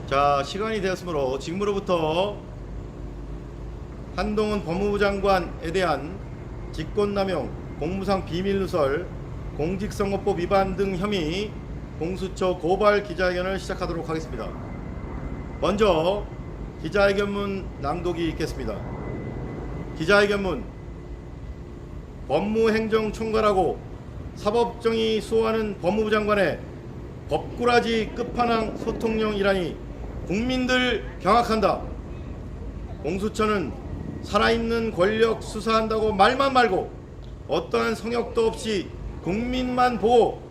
자, 시간이 되었으므로 지금으로부터 한동훈 법무부 장관에 대한 직권남용, 공무상 비밀누설, 공직선거법 위반 등 혐의 공수처 고발 기자회견을 시작하도록 하겠습니다. 먼저 기자회견문 낭독이 있겠습니다. 기자회견문. 법무행정총괄하고 사법정의 수호하는 법무부 장관의 법꾸라지 끝판왕 소통령이라니 국민들 경악한다. 공수처는 살아있는 권력 수사한다고 말만 말고 어떠한 성역도 없이 국민만 보고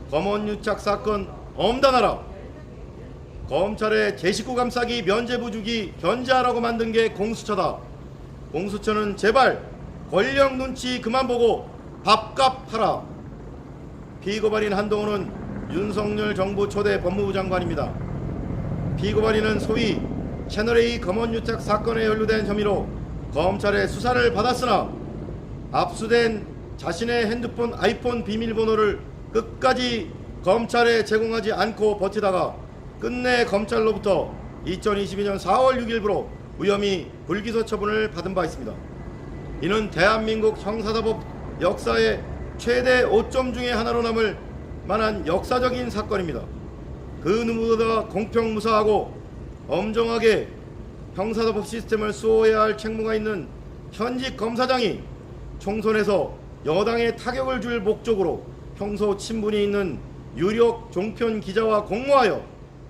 검언유착 사건 엄단하라. 검찰의 제 식구 감싸기 면죄부 주기 견제하라고 만든 게 공수처다. 공수처는 제발 권력 눈치 그만 보고 밥값 하라. 피고발인 한동훈은 윤석열 정부 초대 법무부 장관입니다. 피고발인은 소위 채널A 검언유착 사건에 연루된 혐의로 검찰의 수사를 받았으나 압수된 자신의 핸드폰 아이폰 비밀번호를 끝까지 검찰에 제공하지 않고 버티다가 끝내 검찰로부터 2022년 4월 6일부로 무혐의 불기소 처분을 받은 바 있습니다. 이는 대한민국 형사사법 역사의 최대 오점 중에 하나로 남을 만한 역사적인 사건입니다. 그 누구보다 공평무사하고 엄정하게 형사사법 시스템을 수호해야 할 책무가 있는 현직 검사장이 총선에서 여당에 타격을 줄 목적으로 평소 친분이 있는 유력 종편 기자와 공모하여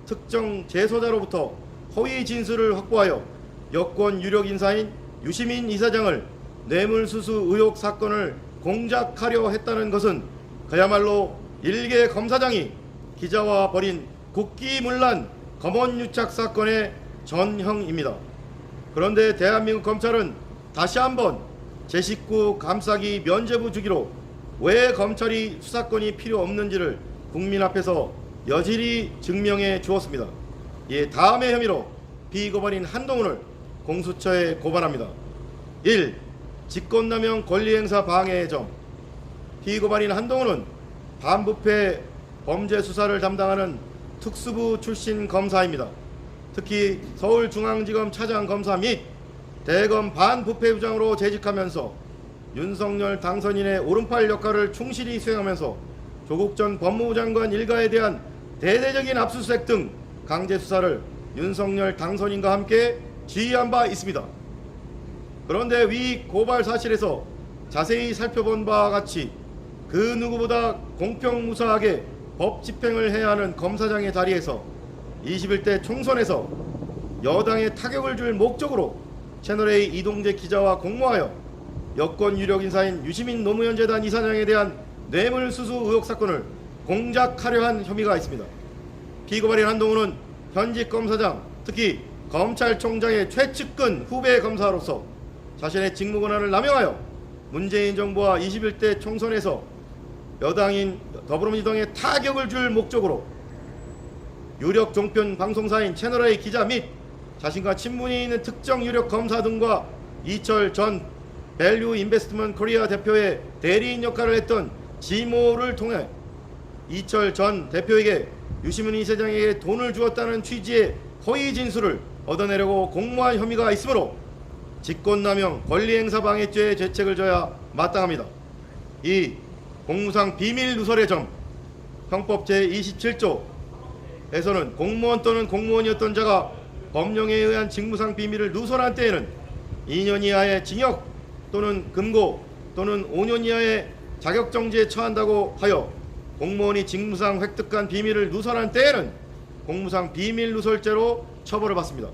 특정 재소자로부터 허위 진술을 확보하여 여권 유력 인사인 유시민 이사장을 뇌물수수 의혹 사건을 공작하려 했다는 것은 그야말로 일개 검사장이 기자와 벌인 국기문란 검언유착 사건의 전형입니다. 그런데 대한민국 검찰은 다시 한번 제 식구 감싸기 면죄부 주기로 왜 검찰이 수사권이 필요 없는지를 국민 앞에서 여실히 증명해 주었습니다. 예, 다음의 혐의로 피고발인 한동훈을 공수처에 고발합니다. 1. 직권남용 권리행사 방해의 점. 피고발인 한동훈은 반부패 범죄 수사를 담당하는 특수부 출신 검사입니다. 특히 서울중앙지검 차장검사 및 대검 반부패부장으로 재직하면서 윤석열 당선인의 오른팔 역할을 충실히 수행하면서 조국 전 법무부 장관 일가에 대한 대대적인 압수수색 등 강제 수사를 윤석열 당선인과 함께 지휘한 바 있습니다. 그런데 위 고발 사실에서 자세히 살펴본 바와 같이 그 누구보다 공평무사하게 법 집행을 해야 하는 검사장의 자리에서 21대 총선에서 여당에 타격을 줄 목적으로 채널A 이동재 기자와 공모하여 여권 유력 인사인 유시민 노무현재단 이사장에 대한 뇌물수수 의혹 사건을 공작하려 한 혐의가 있습니다. 피고발인 한동훈은 현직 검사장, 특히 검찰총장의 최측근 후배 검사로서 자신의 직무 권한을 남용하여 문재인 정부와 21대 총선에서 여당인 더불어민주당에 타격을 줄 목적으로 유력 종편 방송사인 채널A 기자 및 자신과 친분이 있는 특정 유력 검사 등과 이철 전 밸류 인베스트먼트 코리아 대표의 대리인 역할을 했던 지모를 통해 이철 전 대표에게 유시민 이사장에게 돈을 주었다는 취지의 허위 진술을 얻어내려고 공모한 혐의가 있으므로 직권남용 권리행사방해죄의 죄책을 져야 마땅합니다. 2. 공무상 비밀누설의 점. 형법 제27조에서는 공무원 또는 공무원이었던 자가 법령에 의한 직무상 비밀을 누설한 때에는 2년 이하의 징역 또는 금고 또는 5년 이하의 자격정지에 처한다고 하여 공무원이 직무상 획득한 비밀을 누설한 때에는 공무상 비밀누설죄로 처벌을 받습니다.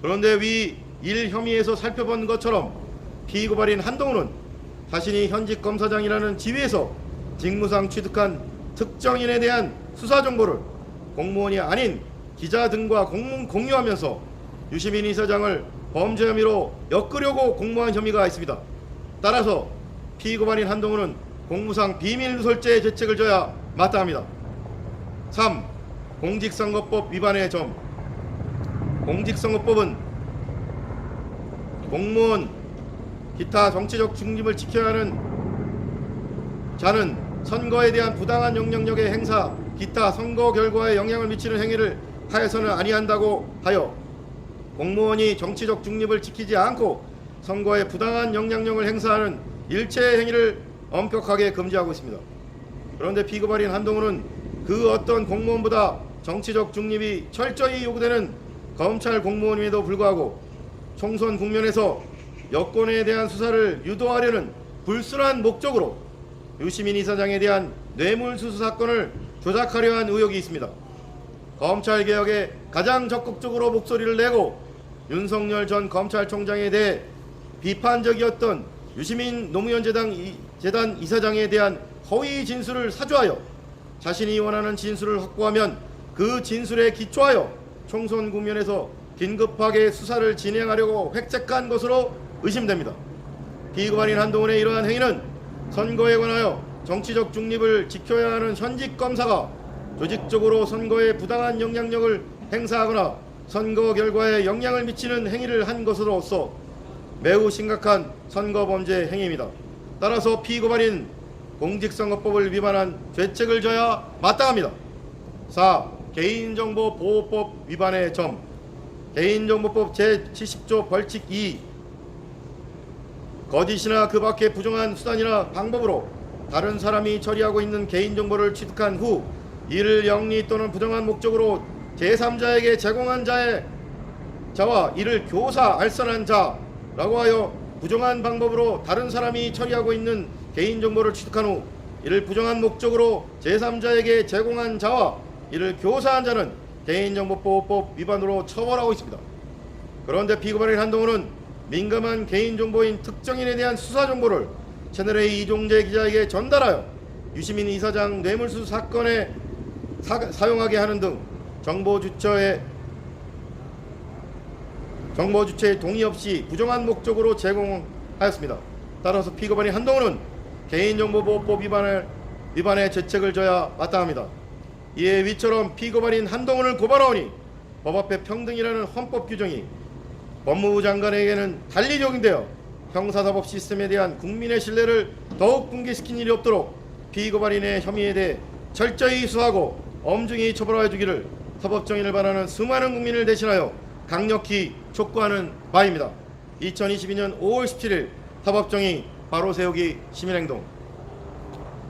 그런데 위 1 혐의에서 살펴본 것처럼 피고발인 한동훈은 자신이 현직 검사장이라는 지위에서 직무상 취득한 특정인에 대한 수사 정보를 공무원이 아닌 기자 등과 공유하면서 유시민 이사장을 범죄 혐의로 엮으려고 공모한 혐의가 있습니다. 따라서 피고발인 한동훈은 공무상 비밀누설죄의 죄책을 져야 마땅합니다. 3. 공직선거법 위반의 점. 공직선거법은 공무원, 기타 정치적 중립을 지켜야 하는 자는 선거에 대한 부당한 영향력의 행사, 기타 선거 결과에 영향을 미치는 행위를 하여서는 아니한다고 하여 공무원이 정치적 중립을 지키지 않고 선거에 부당한 영향력을 행사하는 일체 행위를 엄격하게 금지하고 있습니다. 그런데 피고발인 한동훈은 그 어떤 공무원보다 정치적 중립이 철저히 요구되는 검찰 공무원임에도 불구하고 총선 국면에서 여권에 대한 수사를 유도하려는 불순한 목적으로 유시민 이사장에 대한 뇌물수수 사건을 조작하려 한 의혹이 있습니다. 검찰개혁에 가장 적극적으로 목소리를 내고 윤석열 전 검찰총장에 대해 비판적이었던 유시민 노무현 재단 이사장에 대한 허위 진술을 사주하여 자신이 원하는 진술을 확보하면 그 진술에 기초하여 총선 국면에서 긴급하게 수사를 진행하려고 획책한 것으로 의심됩니다. 피고발인 한동훈의 이러한 행위는 선거에 관하여 정치적 중립을 지켜야 하는 현직 검사가 조직적으로 선거에 부당한 영향력을 행사하거나 선거 결과에 영향을 미치는 행위를 한 것으로서 매우 심각한 선거범죄 행위입니다. 따라서 피고발인 공직선거법을 위반한 죄책을 져야 마땅합니다. 4. 개인정보보호법 위반의 점. 개인정보법 제70조 벌칙 2. 거짓이나 그 밖의 부정한 수단이나 방법으로 다른 사람이 처리하고 있는 개인정보를 취득한 후 이를 영리 또는 부정한 목적으로 제3자에게 제공한 자와 이를 교사 알선한 자라고 하여 부정한 방법으로 다른 사람이 처리하고 있는 개인정보를 취득한 후 이를 부정한 목적으로 제3자에게 제공한 자와 이를 교사한 자는 개인정보보호법 위반으로 처벌하고 있습니다. 그런데 피고발인 한동훈은 민감한 개인정보인 특정인에 대한 수사정보를 채널A 이종재 기자에게 전달하여 유시민 이사장 뇌물수수 사건에 사용하게 하는 등 정보 주체의 동의 없이 부정한 목적으로 제공하였습니다. 따라서 피고발인 한동훈은 개인정보보호법 위반의 죄책을 져야 마땅합니다. 이에 위처럼 피고발인 한동훈을 고발하오니 법 앞에 평등이라는 헌법 규정이 법무부 장관에게는 달리 적용되어 형사사법 시스템에 대한 국민의 신뢰를 더욱 붕괴시킨 일이 없도록 피고발인의 혐의에 대해 철저히 수사하고 엄중히 처벌하여 주기를 사법정의를 바라는 수많은 국민을 대신하여 강력히 촉구하는 바입니다. 2022년 5월 17일 사법정의 바로세우기 시민행동.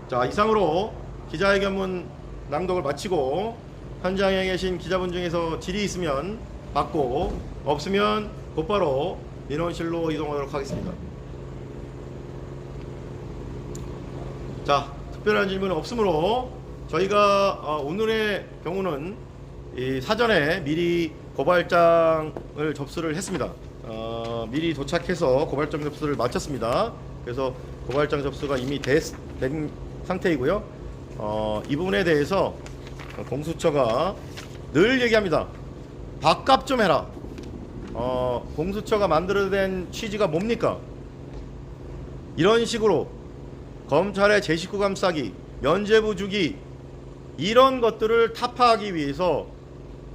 자, 이상으로 기자회견문 낭독을 마치고 현장에 계신 기자분 중에서 질의 있으면 받고 없으면 곧바로 민원실로 이동하도록 하겠습니다. 자, 특별한 질문은 없으므로 저희가 오늘의 경우는 이 사전에 미리 고발장을 접수를 했습니다. 미리 도착해서 고발장 접수를 마쳤습니다. 그래서 고발장 접수가 이미 된 상태이고요. 이 부분에 대해서 공수처가 늘 얘기합니다. 밥값 좀 해라. 공수처가 만들어낸 취지가 뭡니까? 이런 식으로 검찰의 제 식구 감싸기, 면죄부 주기 이런 것들을 타파하기 위해서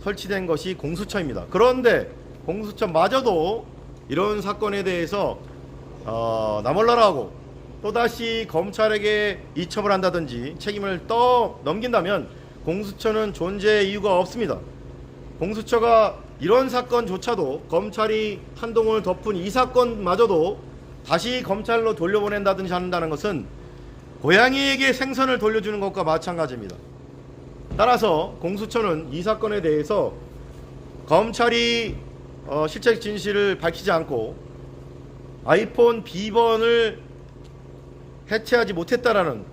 설치된 것이 공수처입니다. 그런데 공수처마저도 이런 사건에 대해서 나몰라라 하고 또다시 검찰에게 이첩을 한다든지 책임을 넘긴다면 공수처는 존재의 이유가 없습니다. 공수처가 이런 사건조차도 검찰이 한동훈을 덮은 이 사건마저도 다시 검찰로 돌려보낸다든지 한다는 것은 고양이에게 생선을 돌려주는 것과 마찬가지입니다. 따라서 공수처는 이 사건에 대해서 검찰이 실체 진실을 밝히지 않고 아이폰 B번을 해체하지 못했다라는,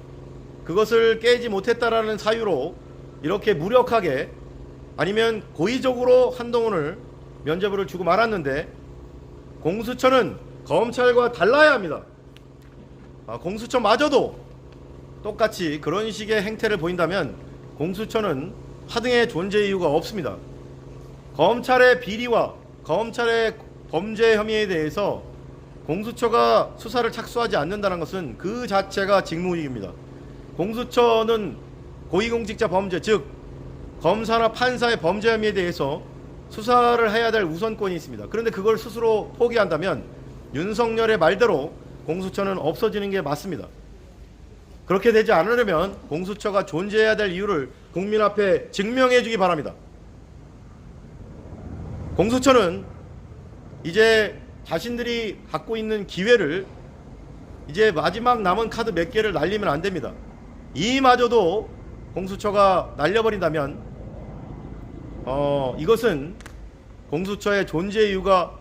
그것을 깨지 못했다라는 사유로 이렇게 무력하게 아니면 고의적으로 한동훈을 면죄부를 주고 말았는데, 공수처는 검찰과 달라야 합니다. 공수처마저도 똑같이 그런 식의 행태를 보인다면 공수처는 하등의 존재 이유가 없습니다. 검찰의 비리와 검찰의 범죄 혐의에 대해서 공수처가 수사를 착수하지 않는다는 것은 그 자체가 직무유기입니다. 공수처는 고위공직자 범죄, 즉 검사나 판사의 범죄 혐의에 대해서 수사를 해야 될 우선권이 있습니다. 그런데 그걸 스스로 포기한다면 윤석열의 말대로 공수처는 없어지는 게 맞습니다. 그렇게 되지 않으려면 공수처가 존재해야 될 이유를 국민 앞에 증명해 주기 바랍니다. 공수처는 이제 자신들이 갖고 있는 기회를 이제 마지막 남은 카드 몇 개를 날리면 안 됩니다. 이마저도 공수처가 날려버린다면 이것은 공수처의 존재 이유가